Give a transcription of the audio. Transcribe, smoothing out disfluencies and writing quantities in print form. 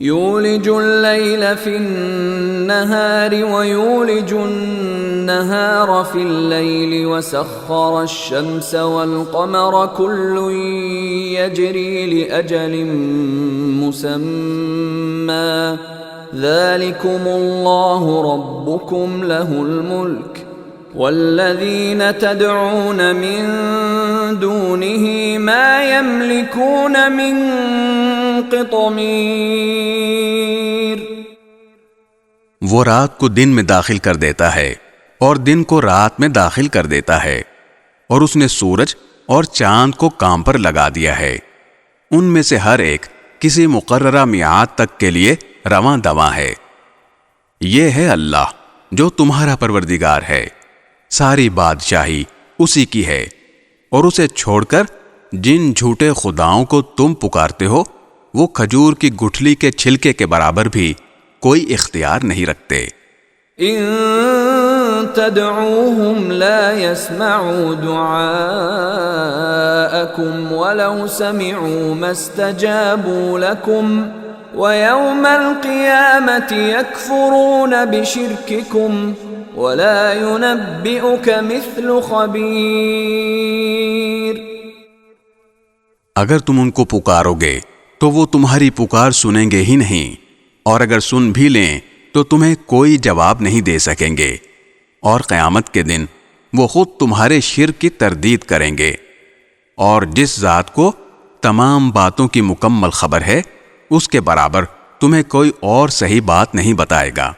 يولج الليل في النهار ويولج النهار في الليل وسخر الشمس والقمر كل يجري لأجل مسمى ذلكم الله ربكم له الملك والذين تدعون من دونه ما يملكون من قطمیر۔ وہ رات کو دن میں داخل کر دیتا ہے اور دن کو رات میں داخل کر دیتا ہے، اور اس نے سورج اور چاند کو کام پر لگا دیا ہے، ان میں سے ہر ایک کسی مقررہ میعاد تک کے لیے رواں دواں ہے۔ یہ ہے اللہ جو تمہارا پروردگار ہے، ساری بادشاہی اسی کی ہے، اور اسے چھوڑ کر جن جھوٹے خداؤں کو تم پکارتے ہو وہ کھجور کی گٹھلی کے چھلکے کے برابر بھی کوئی اختیار نہیں رکھتے۔ ان تدعوهم لا يسمعوا دعاءكم ولو سمعوا ما استجابوا لكم ويوم القيامة يكفرون بشرككم ولا ينبئك مثل خبير۔ اگر تم ان کو پکارو گے تو وہ تمہاری پکار سنیں گے ہی نہیں، اور اگر سن بھی لیں تو تمہیں کوئی جواب نہیں دے سکیں گے، اور قیامت کے دن وہ خود تمہارے شرک کی تردید کریں گے، اور جس ذات کو تمام باتوں کی مکمل خبر ہے اس کے برابر تمہیں کوئی اور صحیح بات نہیں بتائے گا۔